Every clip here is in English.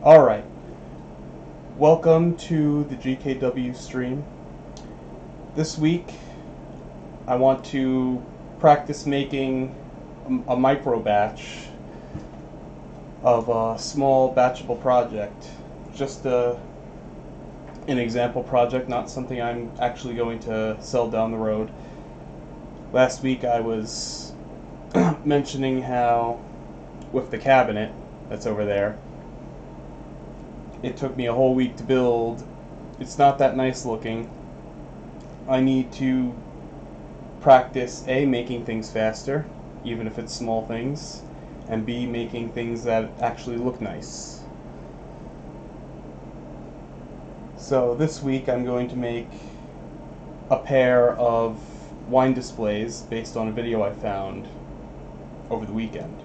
Alright, welcome to the GKW stream. This week I want to practice making a micro batch of a small batchable project. Just an example project, not something I'm actually going to sell down the road. Last week I was mentioning how with the cabinet that's over there, it took me a whole week to build. It's not that nice looking. I need to practice A, making things faster, even if it's small things, and B, making things that actually look nice. So this week I'm going to make a pair of wine displays based on a video I found over the weekend.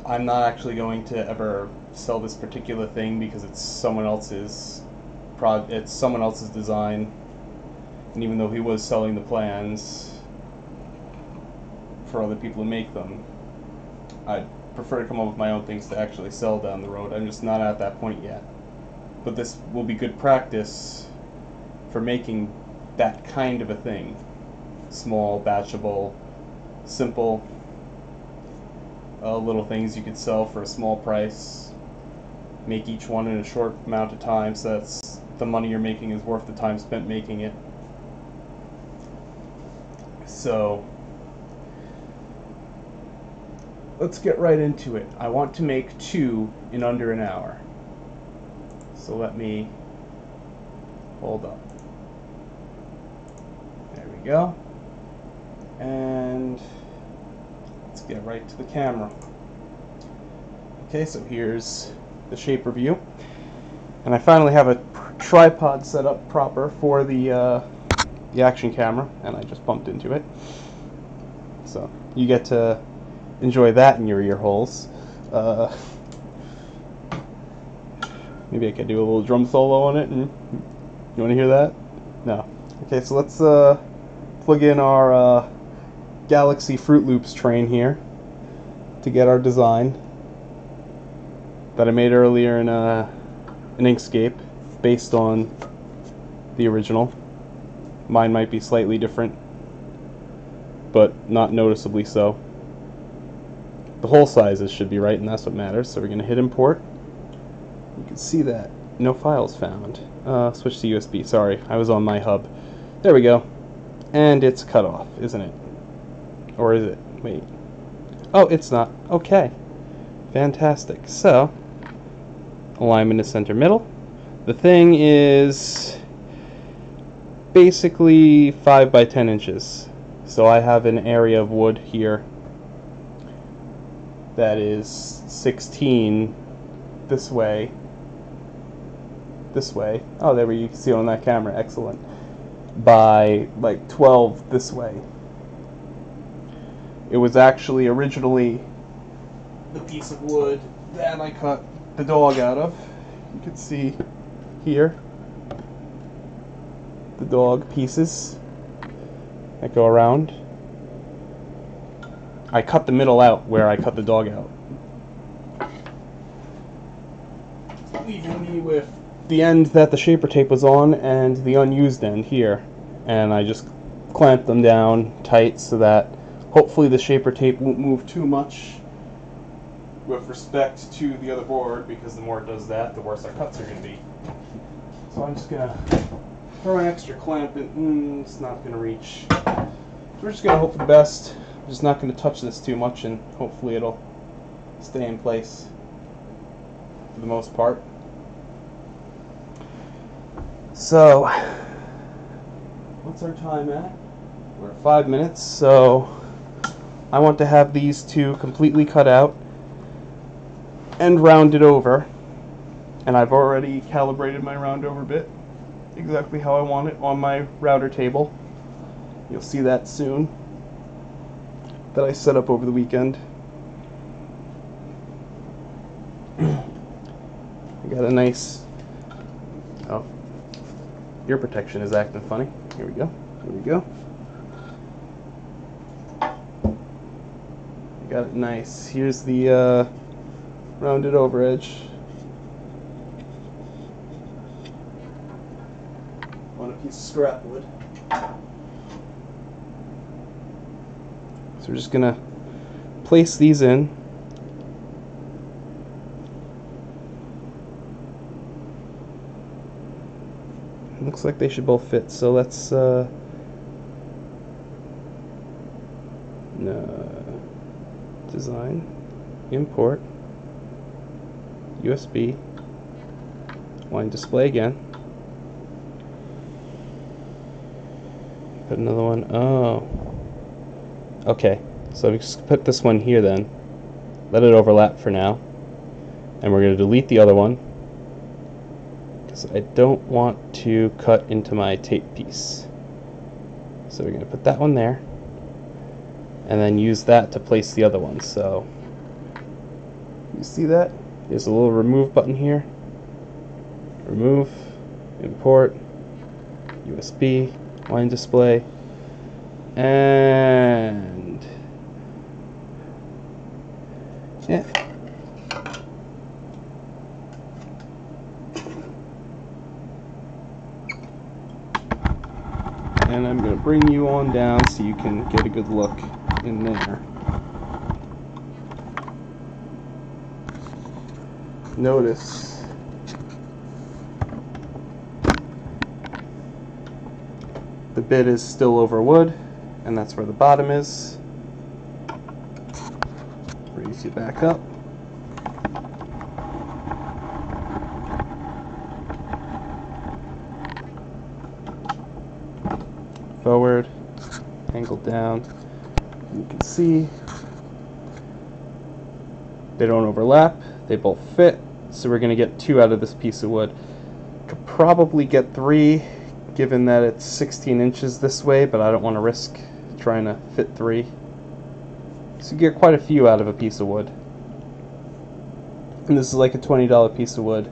I'm not actually going to ever sell this particular thing because it's someone else's design, and even though he was selling the plans for other people to make them, I'd prefer to come up with my own things to actually sell down the road. I'm just not at that point yet. But this will be good practice for making that kind of a thing. Small, batchable, simple, little things you could sell for a small price. Make each one in a short amount of time, so that's the money you're making is worth the time spent making it. So let's get right into it. I want to make 2 in under an hour. So let me hold up. There we go. And let's get right to the camera. Okay, so here's the shape review. And I finally have a tripod set up proper for the action camera, and I just bumped into it. So you get to enjoy that in your ear holes. Maybe I could do a little drum solo on it. And you want to hear that? No. Okay, so let's plug in our Galaxy Fruit Loops train here to get our design that I made earlier in an Inkscape based on the original. Mine might be slightly different, but not noticeably so. The hole sizes should be right, and that's what matters. So we're going to hit import. You can see that. No files found. Switch to USB. Sorry, I was on my hub. There we go. And it's cut off, isn't it? Or is it? Wait. Oh, it's not. Okay. Fantastic. So, alignment is center middle. The thing is basically 5 by 10 inches. So I have an area of wood here that is 16 this way. Oh, there you can see it on that camera. Excellent. By like 12 this way. It was actually originally the piece of wood that I cut the dog out of. You can see here the dog pieces that go around. I cut the middle out where I cut the dog out, leaving me with the end that the shaper tape was on and the unused end here, and I just clamped them down tight so that hopefully the shaper tape won't move too much with respect to the other board, because the more it does that, the worse our cuts are going to be. So I'm just going to throw an extra clamp in. It's not going to reach. So we're just going to hope for the best. I'm just not going to touch this too much, and hopefully it'll stay in place for the most part. So, what's our time at? We're at 5 minutes, so I want to have these 2 completely cut out and rounded over. And I've already calibrated my round over bit exactly how I want it on my router table. You'll see that soon, that I set up over the weekend. I got a nice, oh, ear protection is acting funny. Here we go. got it nice. Here's the rounded over edge. On a piece of scrap wood. So we're just gonna place these in. It looks like they should both fit, so let's design, import, USB, line display again. Put another one. Oh. Okay, so we just put this one here then. Let it overlap for now. And we're going to delete the other one, because I don't want to cut into my tape piece. So we're going to put that one there, and then use that to place the other one. So you see that? There's a little remove button here. Remove, import, USB, line display, and yeah. And I'm going to bring you on down so you can get a good look in there. Notice the bit is still over wood, and that's where the bottom is. Raise you back up. Forward, angled down. You can see they don't overlap, they both fit, so we're going to get 2 out of this piece of wood. Could probably get 3 given that it's 16 inches this way, but I don't want to risk trying to fit 3. So you get quite a few out of a piece of wood. And this is like a $20 piece of wood.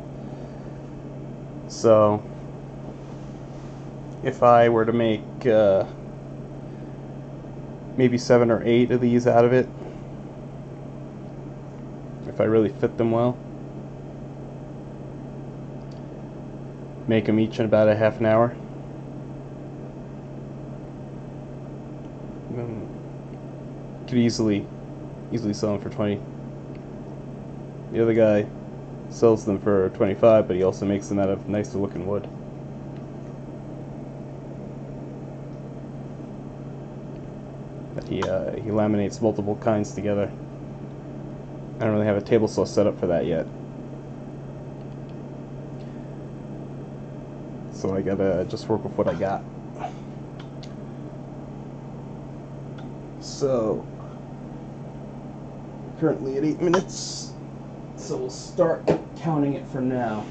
So if I were to make maybe 7 or 8 of these out of it, if I really fit them well, make them each in about a half an hour. Could easily sell them for 20. The other guy sells them for 25, but he also makes them out of nicer looking wood. He laminates multiple kinds together. I don't really have a table saw set up for that yet, so I gotta just work with what I got. So currently at 8 minutes, so we'll start counting it from now.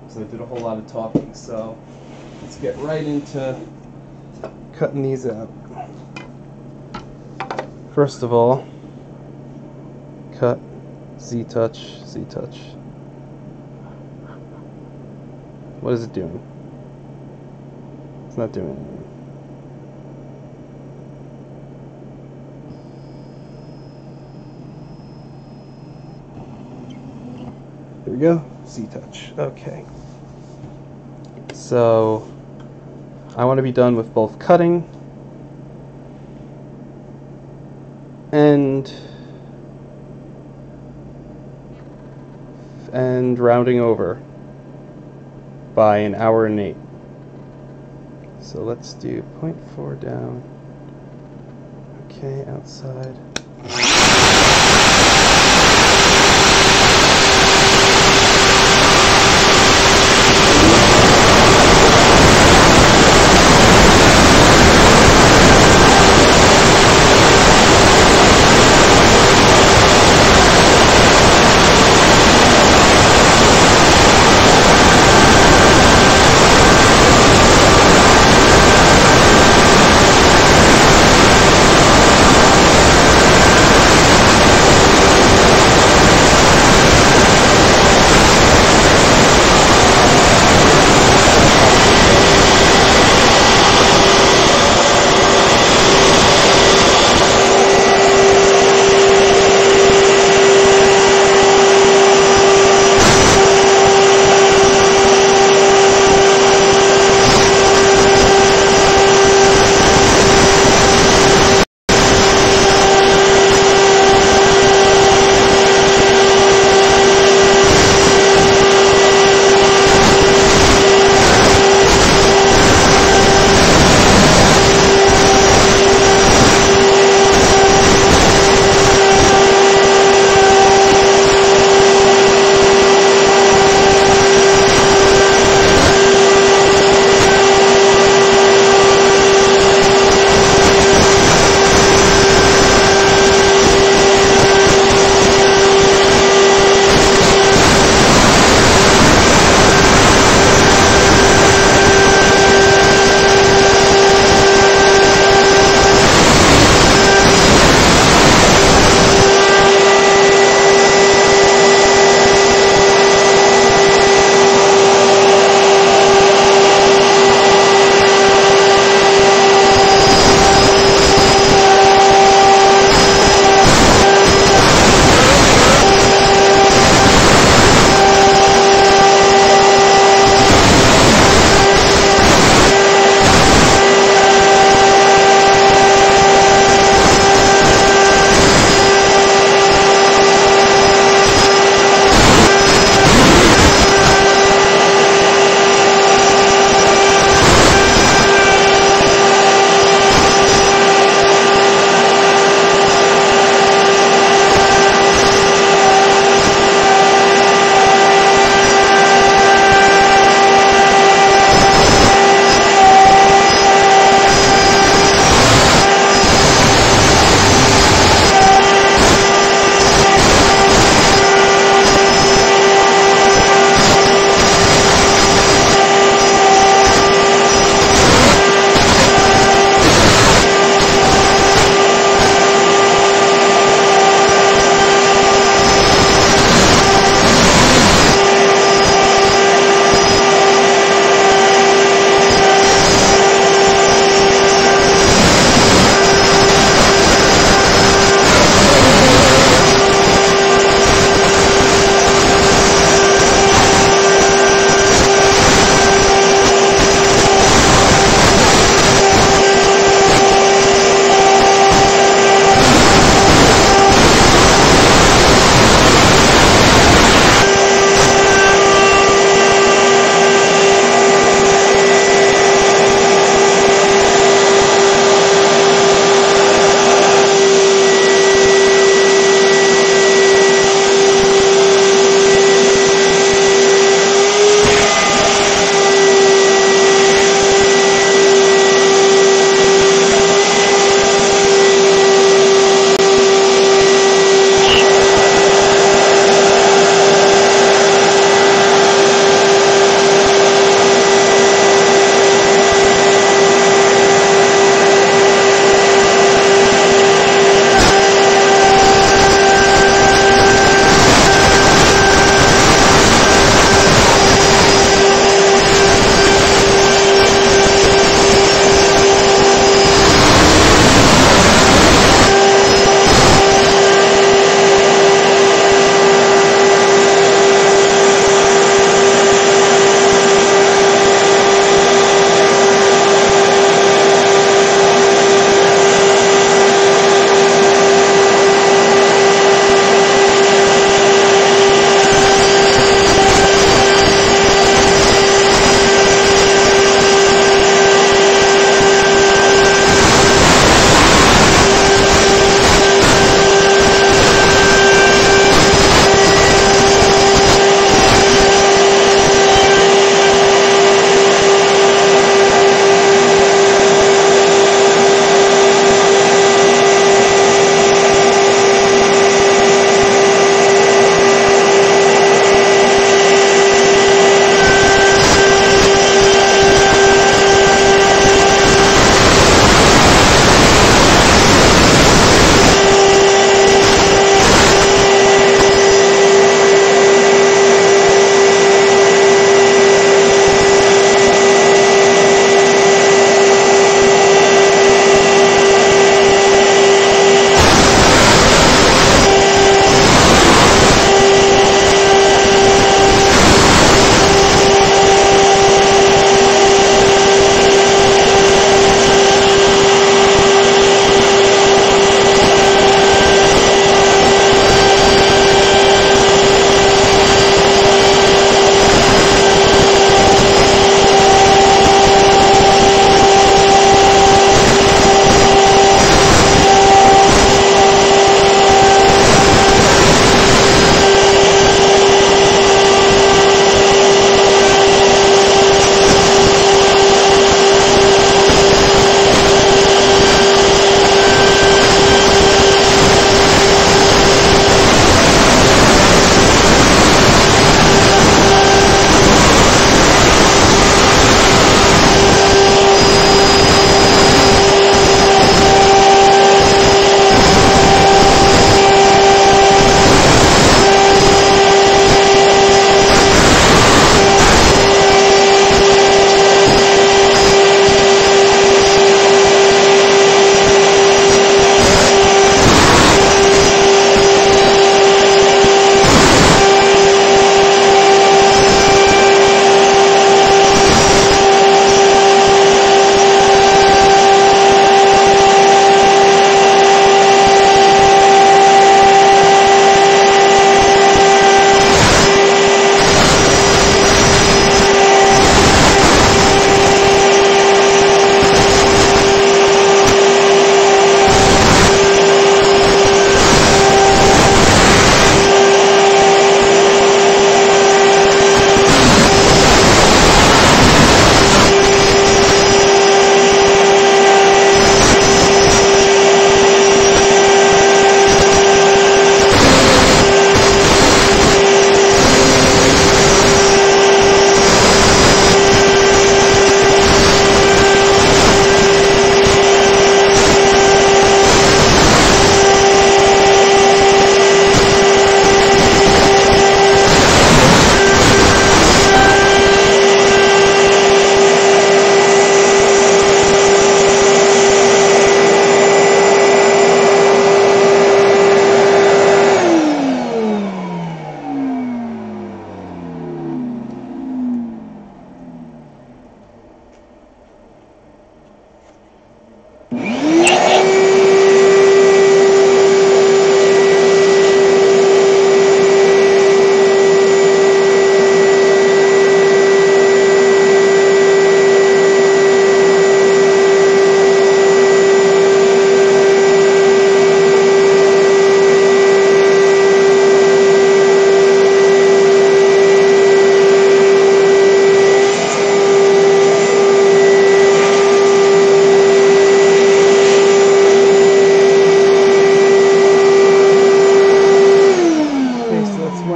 So I did a whole lot of talking, so let's get right into cutting these out. First of all, cut, Z-touch, Z-touch. What is it doing? It's not doing anything. There we go, Z-touch. Okay. So I want to be done with both cutting and rounding over by 1 hour and 8. So let's do 0.4 down. Okay, outside.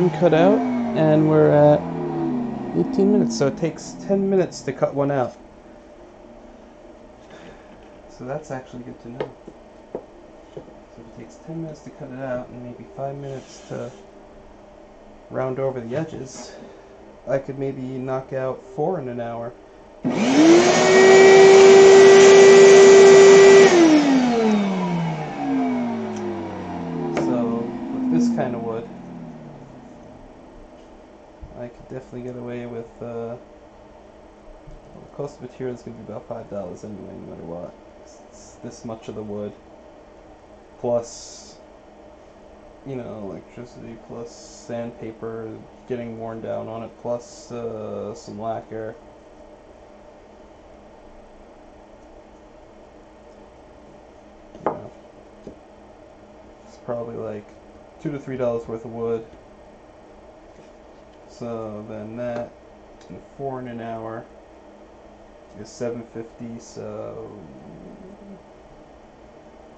one cut out, and we're at 18 minutes, so it takes 10 minutes to cut one out. So that's actually good to know. So it takes 10 minutes to cut it out, and maybe 5 minutes to round over the edges. I could maybe knock out 4 in an hour. So with this kind of wood, I could definitely get away with, well, the cost of material is going to be about $5 anyway, no matter what. It's this much of the wood, plus, you know, electricity, plus sandpaper getting worn down on it, plus some lacquer. You know, it's probably like $2 to $3 worth of wood. So then that, and 4 in an hour is $7.50, so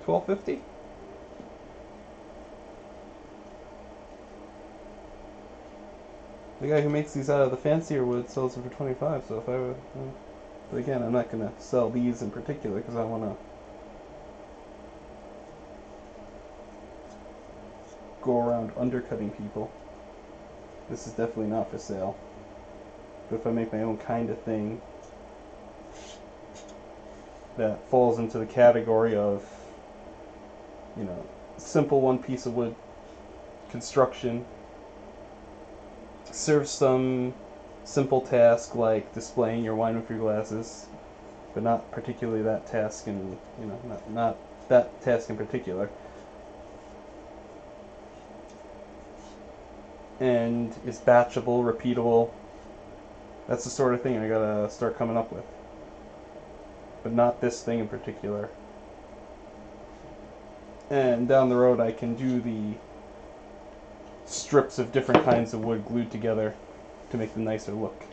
$12.50. The guy who makes these out of the fancier wood sells them for $25. So if I were, but again, I'm not gonna sell these in particular because I want to go around undercutting people. This is definitely not for sale. But if I make my own kind of thing that falls into the category of, you know, simple one piece of wood construction, serves some simple task like displaying your wine with your glasses, but not particularly that task in, you know, not that task in particular. And is batchable, repeatable. That's the sort of thing I gotta start coming up with. But not this thing in particular. And down the road I can do the strips of different kinds of wood glued together to make them nicer look.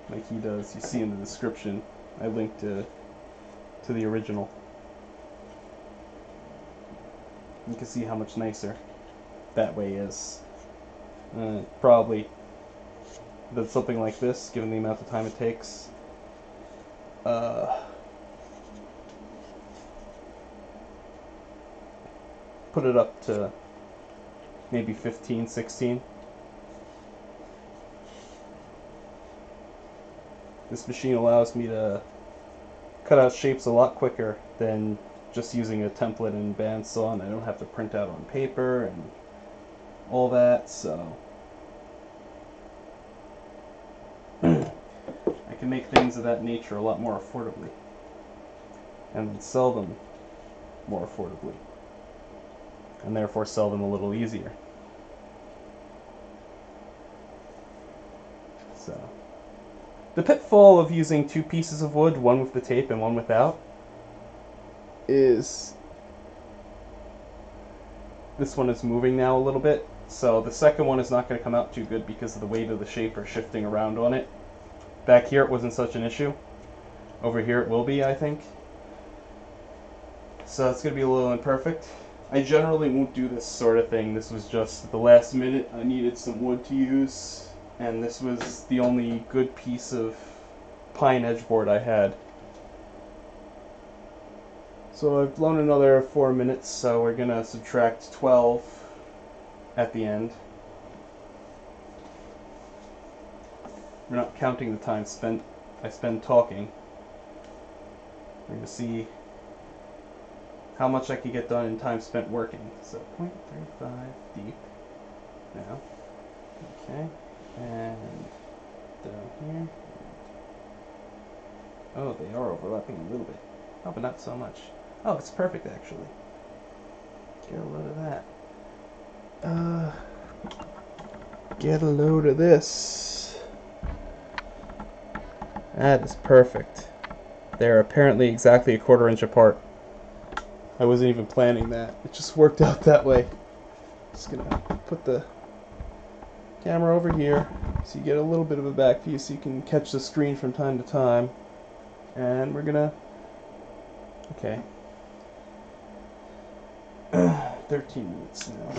Like he does. You see in the description, I linked to the original. You can see how much nicer that way is. Probably that something like this, given the amount of time it takes, put it up to maybe 15, 16. This machine allows me to cut out shapes a lot quicker than just using a template and bandsaw, and I don't have to print out on paper and all that, so I can make things of that nature a lot more affordably and sell them more affordably, and therefore sell them a little easier. So the pitfall of using 2 pieces of wood, one with the tape and one without, is this one is moving now a little bit, so the second one is not going to come out too good because of the weight of the shaper shifting around on it. Back here it wasn't such an issue. Over here it will be, I think. So it's going to be a little imperfect. I generally won't do this sort of thing. This was just at the last minute. I needed some wood to use, and this was the only good piece of pine edge board I had. So I've blown another 4 minutes, so we're going to subtract 12 at the end. We're not counting the time I spend talking. We're going to see how much I could get done in time spent working. So 0.35 deep now. Okay. And down here. Oh, they are overlapping a little bit. Oh, but not so much. Oh, it's perfect actually. Get a load of that. Get a load of this. That is perfect. They're apparently exactly a 1/4 inch apart. I wasn't even planning that. It just worked out that way. Just gonna put the camera over here so you get a little bit of a back view so you can catch the screen from time to time. And we're gonna, okay, 13 minutes now.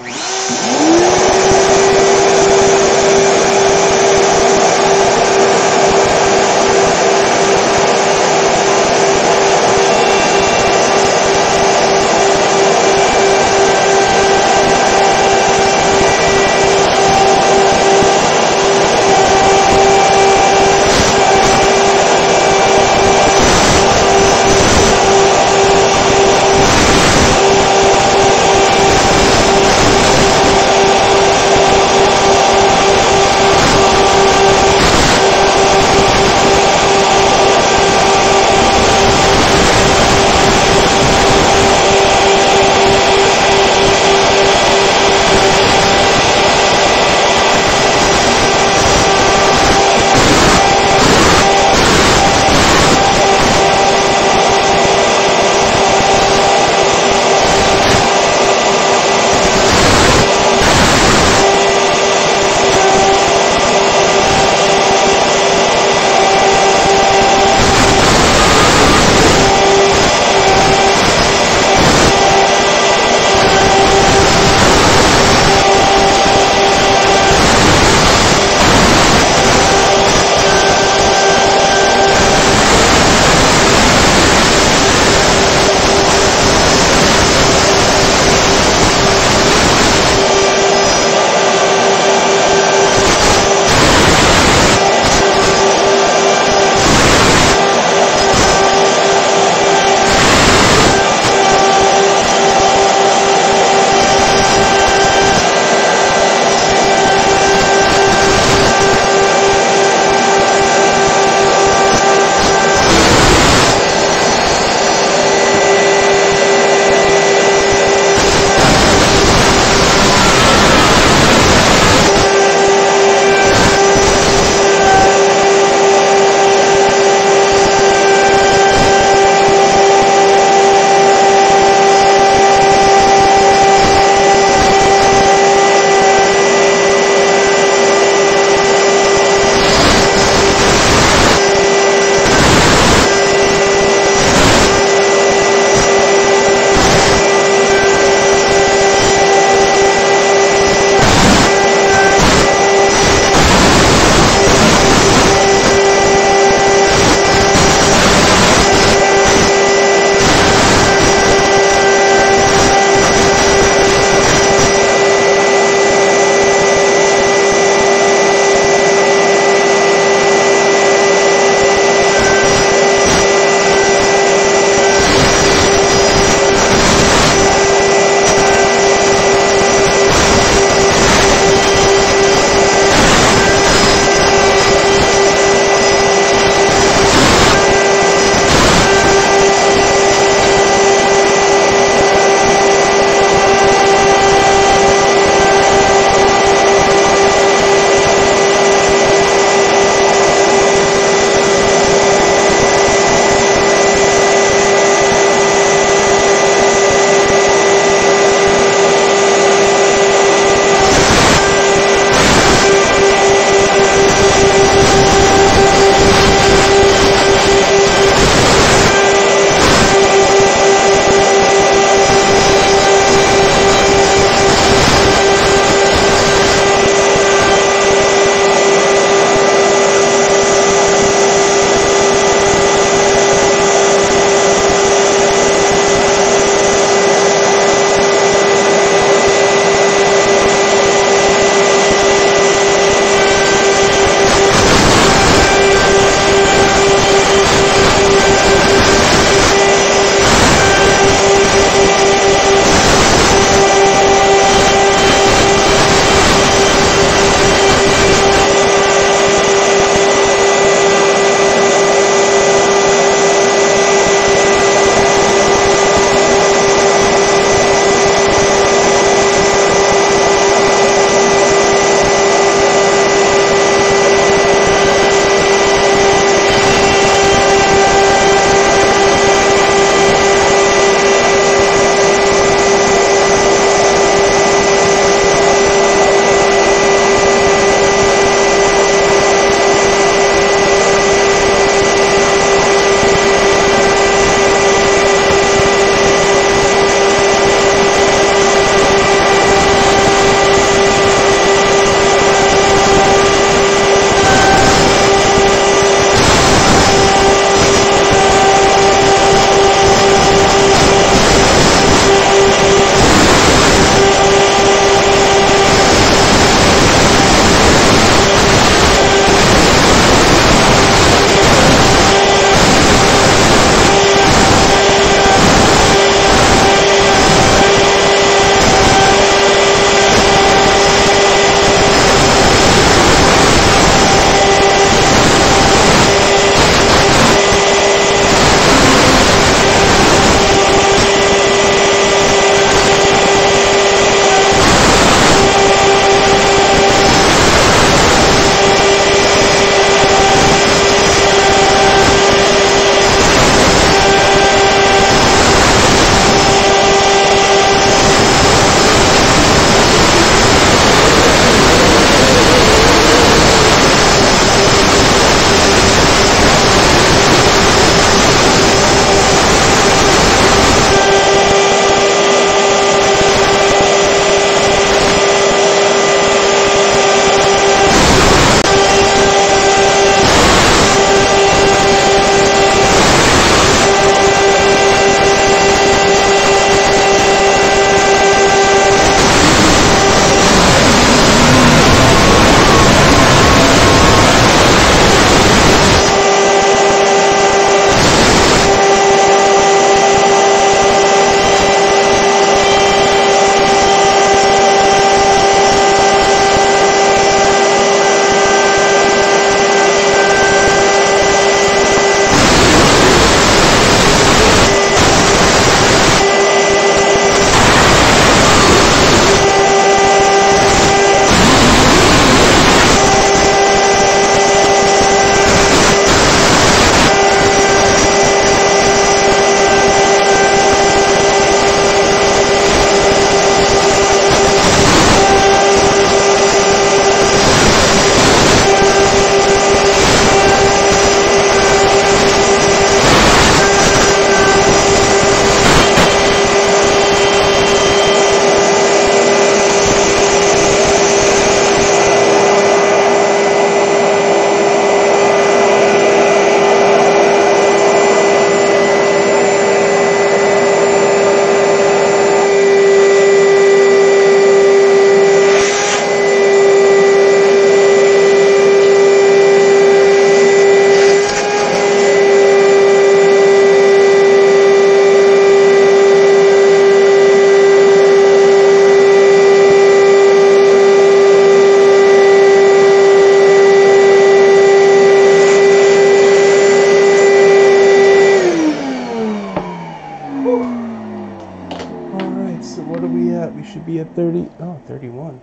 be at 30. Oh, 31.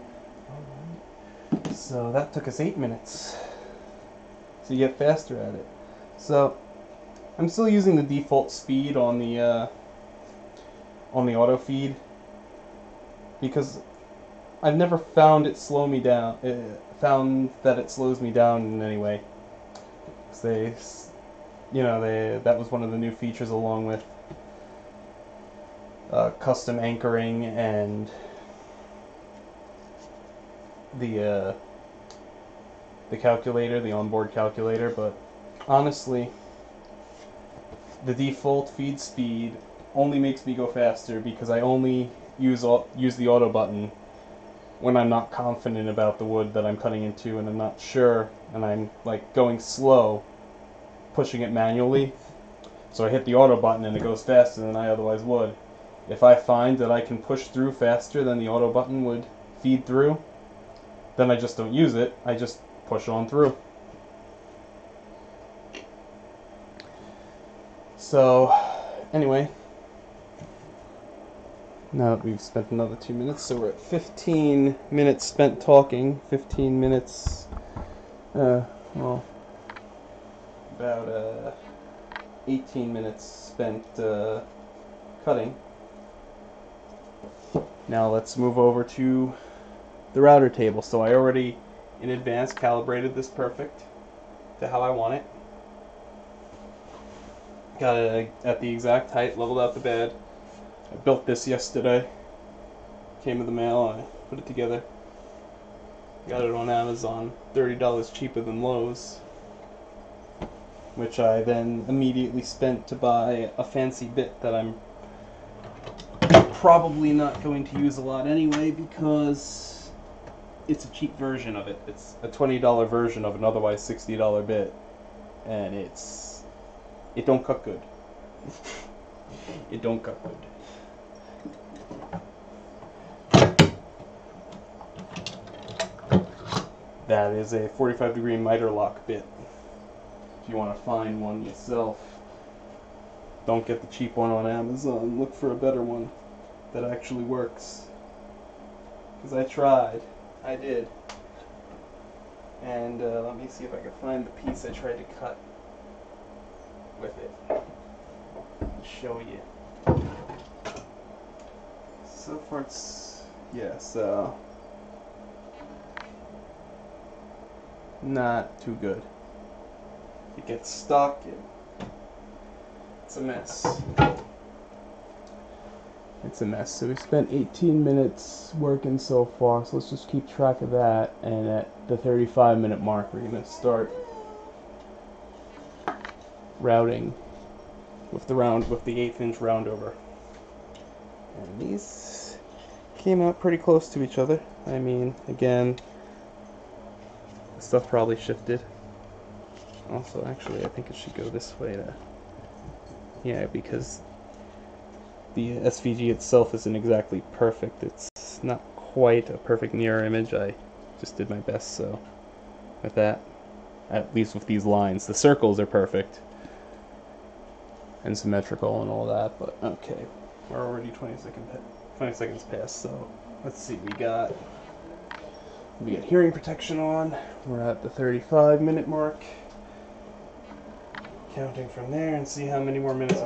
Alright. So that took us 8 minutes. So you get faster at it. So I'm still using the default speed on the auto feed because I've never found it slow me down. Found that it slows me down in any way. Because that was one of the new features along with custom anchoring and the calculator, the onboard calculator. But honestly, the default feed speed only makes me go faster because I only use the auto button when I'm not confident about the wood that I'm cutting into and I'm not sure and I'm like going slow, pushing it manually. So I hit the auto button and it goes faster than I otherwise would. If I find that I can push through faster than the auto button would feed through, then I just don't use it. I just push on through. So, anyway, now that we've spent another 2 minutes, so we're at 15 minutes spent talking, 15 minutes, about 18 minutes spent cutting. Now let's move over to the router table. So I already in advance calibrated this perfect to how I want it. Got it at the exact height, leveled out the bed. I built this yesterday. Came in the mail, I put it together. Got it on Amazon, $30 cheaper than Lowe's. Which I then immediately spent to buy a fancy bit that I'm probably not going to use a lot anyway because it's a cheap version of it. It's a $20 version of an otherwise $60 bit, and it don't cut good. It don't cut good. That is a 45-degree miter lock bit. If you want to find one yourself, don't get the cheap one on Amazon. Look for a better one that actually works. Because I tried. I did. And let me see if I can find the piece I tried to cut with it. I'll show you. So far it's, yeah, so not too good. It gets stuck. It's a mess. It's a mess. So we spent 18 minutes working so far, so let's just keep track of that. And at the 35-minute mark, we're going to start routing with the 1/8-inch roundover. And these came out pretty close to each other. I mean, again, the stuff probably shifted. Also, actually, I think it should go this way to, yeah, because the SVG itself isn't exactly perfect. It's not quite a perfect mirror image. I just did my best, so with that, at least with these lines, the circles are perfect and symmetrical and all that, but okay, we're already 20 seconds past, so let's see, we got hearing protection on. We're at the 35-minute mark. Counting from there and see how many more minutes.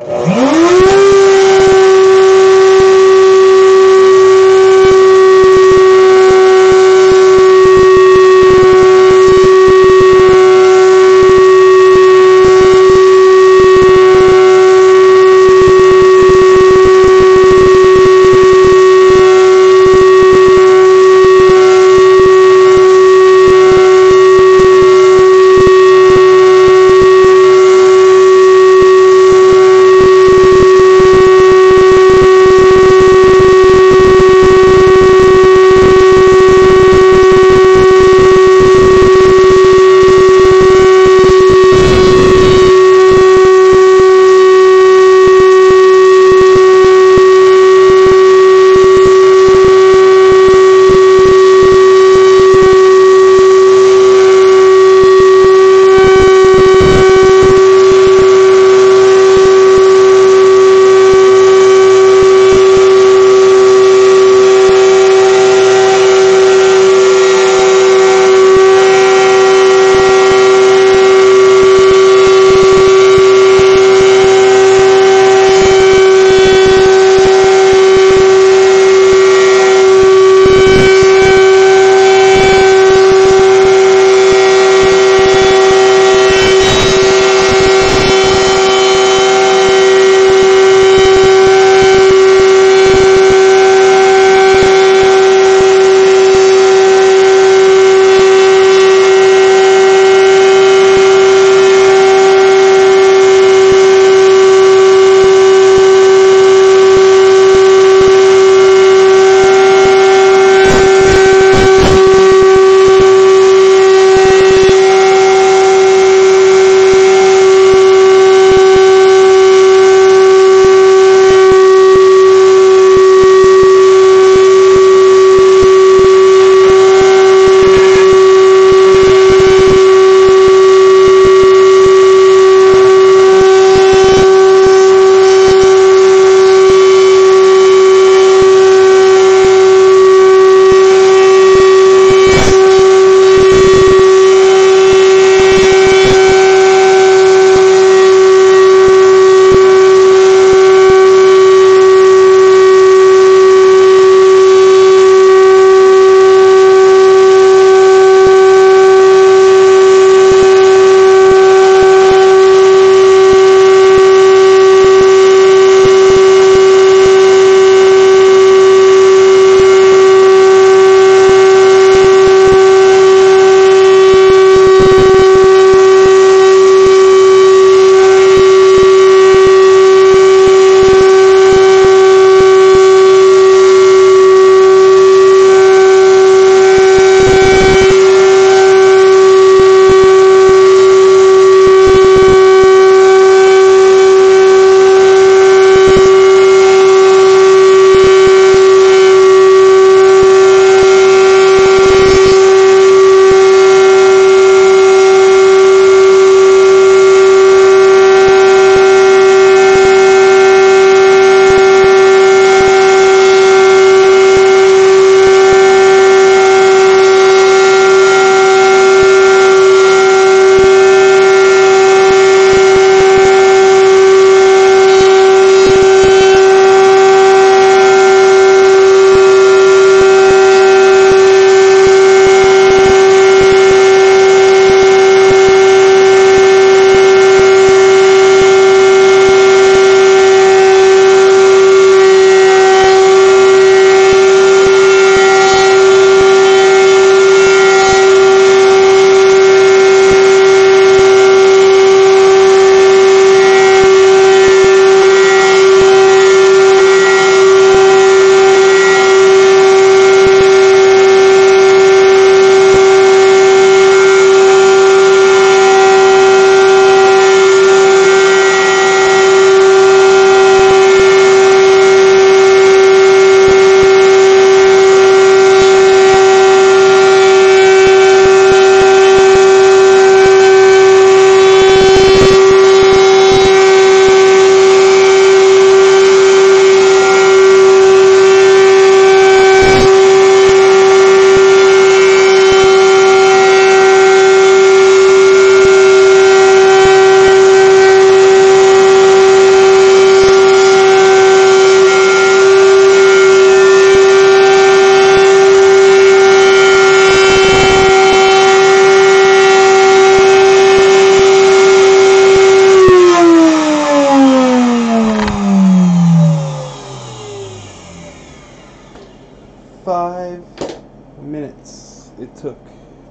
took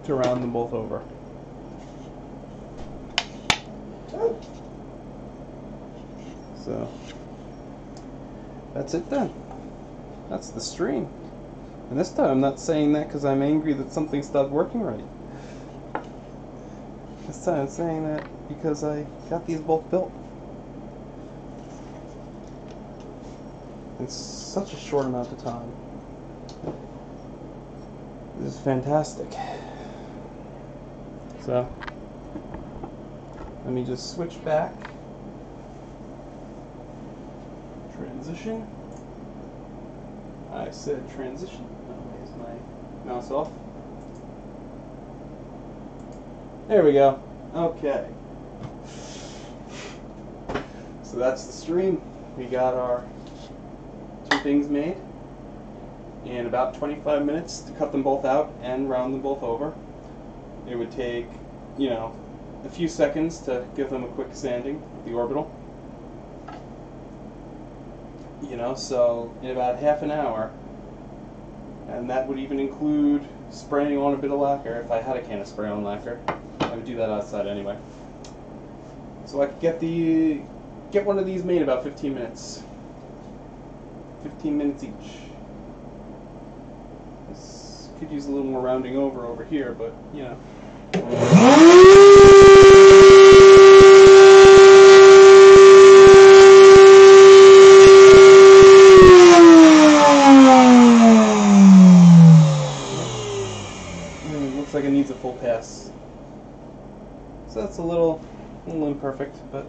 to round them both over. So that's it then. That's the stream. And this time I'm not saying that because I'm angry that something stopped working right. This time I'm saying that because I got these both built. In such a short amount of time. This is fantastic. So, let me just switch back. Transition. I said transition. Where's my mouse off? There we go. Okay. So that's the stream. We got our two things made in about 25 minutes to cut them both out and round them both over. It would take, you know, a few seconds to give them a quick sanding with the orbital. You know, so in about half an hour, and that would even include spraying on a bit of lacquer. If I had a can of spray on lacquer, I would do that outside anyway. So I could get one of these made in about 15 minutes. 15 minutes each. This could use a little more rounding over here, but you know. Looks like it needs a full pass. So that's a little imperfect, but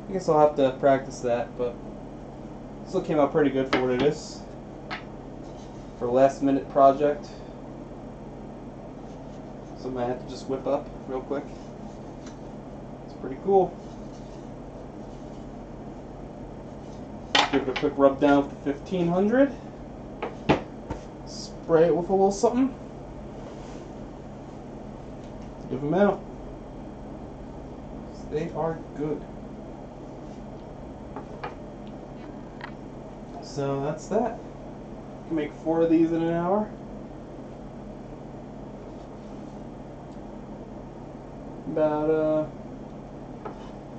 I guess I'll have to practice that, but still came out pretty good for what it is. For a last minute project. Something I had to just whip up real quick. It's pretty cool. Give it a quick rub down with the 1500. Spray it with a little something. Give them out. They are good. So that's that. Can make 4 of these in an hour. About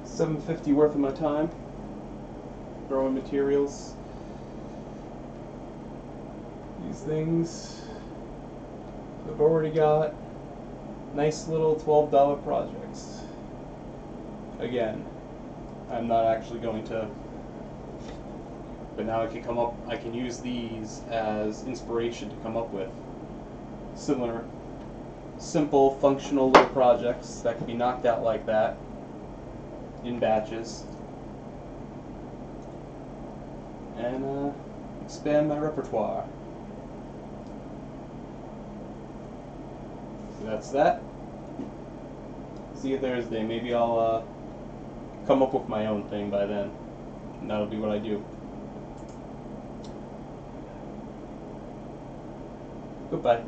$7.50 worth of my time. Throwing materials. These things. I've already got nice little $12 projects. Again, I'm not actually going to. But now I can use these as inspiration to come up with similar, simple, functional little projects that can be knocked out like that in batches and expand my repertoire. So that's that. See you Thursday. Maybe I'll come up with my own thing by then, and that'll be what I do. Goodbye.